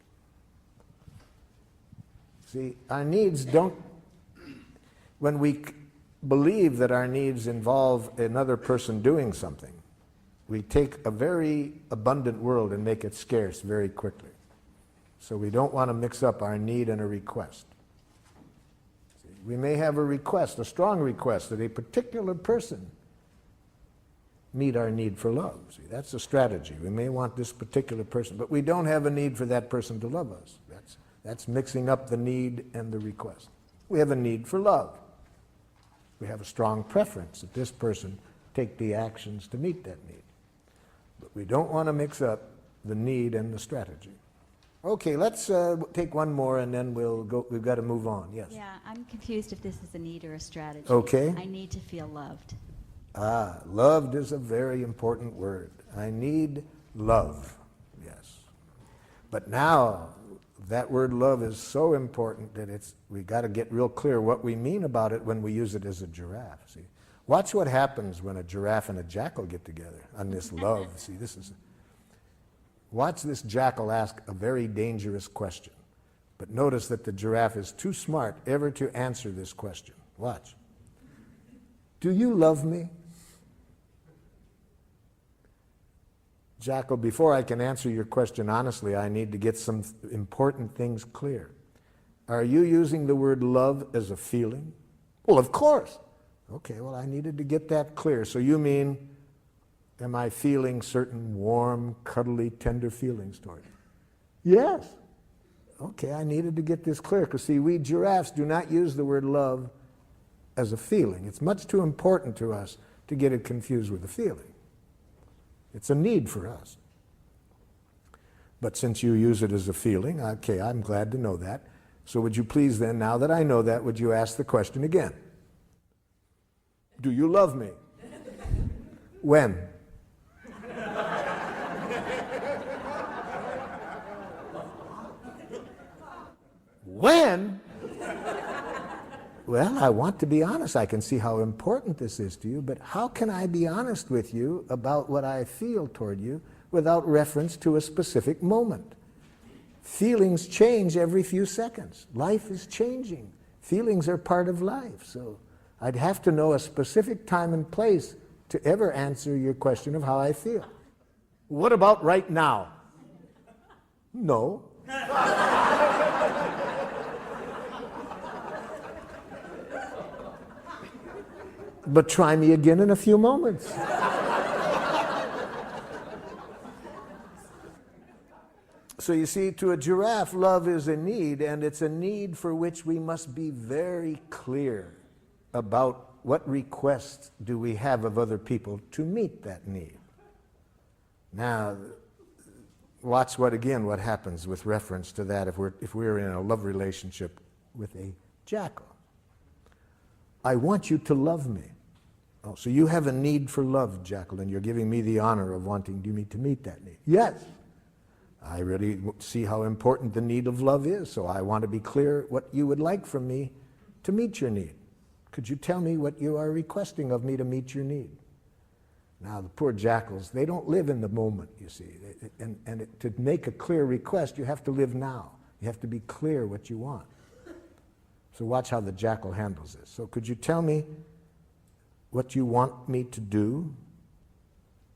See, our needs don't, when we believe that our needs involve another person doing something, we take a very abundant world and make it scarce very quickly. So we don't want to mix up our need and a request. See, we may have a request, a strong request, that a particular person meet our need for love. See, that's a strategy. We may want this particular person, but we don't have a need for that person to love us. That's mixing up the need and the request. We have a need for love. We have a strong preference that this person take the actions to meet that need. But we don't want to mix up the need and the strategy. Okay, let's take one more and then we'll go. We've got to move on. Yes. Yeah, I'm confused if this is a need or a strategy. Okay. I need to feel loved. Ah, loved is a very important word. I need love. Yes. But now That word love is so important that we got to get real clear what we mean about it when we use it as a giraffe. See, watch what happens when a giraffe and a jackal get together on this love. See, watch this jackal ask a very dangerous question. But notice that the giraffe is too smart ever to answer this question. Watch. Do you love me? Jackal, before I can answer your question honestly, I need to get some important things clear. Are you using the word love as a feeling? Well, of course. Okay, well, I needed to get that clear. So you mean, am I feeling certain warm, cuddly, tender feelings toward you? Yes. Okay, I needed to get this clear, because see, we giraffes do not use the word love as a feeling. It's much too important to us to get it confused with a feeling. It's a need for us. But since you use it as a feeling, okay, I'm glad to know that. So would you please then, now that I know that, would you ask the question again? Do you love me? When? When? Well, I want to be honest. I can see how important this is to you, but how can I be honest with you about what I feel toward you without reference to a specific moment? Feelings change every few seconds. Life is changing. Feelings are part of life. So I'd have to know a specific time and place to ever answer your question of how I feel. What about right now? No. But try me again in a few moments. So you see, to a giraffe, love is a need, and it's a need for which we must be very clear about what requests do we have of other people to meet that need. Now, watch what happens with reference to that if we're in a love relationship with a jackal. I want you to love me. Oh, so you have a need for love, Jackal, and you're giving me the honor of wanting me to meet that need. Yes. I really see how important the need of love is, so I want to be clear what you would like from me to meet your need. Could you tell me what you are requesting of me to meet your need? Now, the poor jackals, they don't live in the moment, you see. To make a clear request, you have to live now. You have to be clear what you want. So watch how the jackal handles this. So could you tell me what you want me to do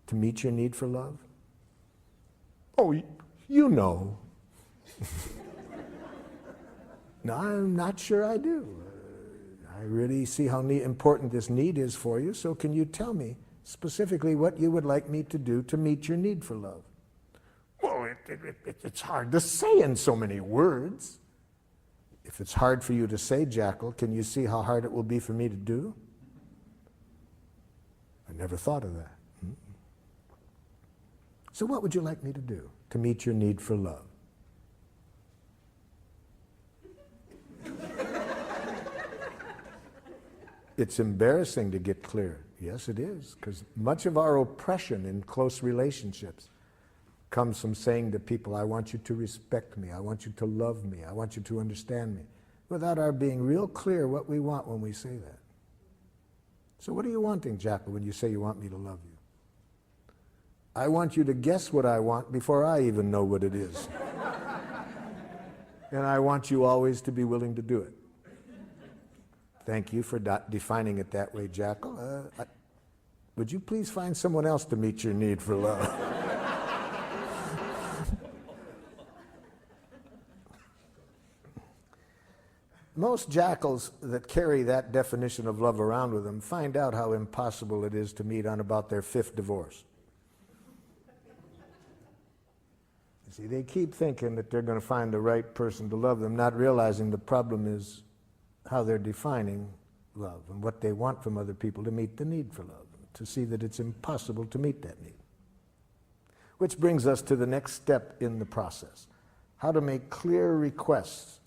to meet your need for love? Oh, you know. No, I'm not sure I do. I really see how important this need is for you, so can you tell me specifically what you would like me to do to meet your need for love? Well, it's hard to say in so many words. If it's hard for you to say, Jackal, can you see how hard it will be for me to do? I never thought of that. So what would you like me to do to meet your need for love? It's embarrassing to get clear. Yes, it is, because much of our oppression in close relationships comes from saying to people, I want you to respect me, I want you to love me, I want you to understand me, without our being real clear what we want when we say that. So what are you wanting, Jackal, when you say you want me to love you? I want you to guess what I want before I even know what it is. And I want you always to be willing to do it. Thank you for defining it that way, Jackal. Would you please find someone else to meet your need for love? Most jackals that carry that definition of love around with them find out how impossible it is to meet on about their 5th divorce. You see, they keep thinking that they're going to find the right person to love them, not realizing the problem is how they're defining love and what they want from other people to meet the need for love, to see that it's impossible to meet that need. Which brings us to the next step in the process, how to make clear requests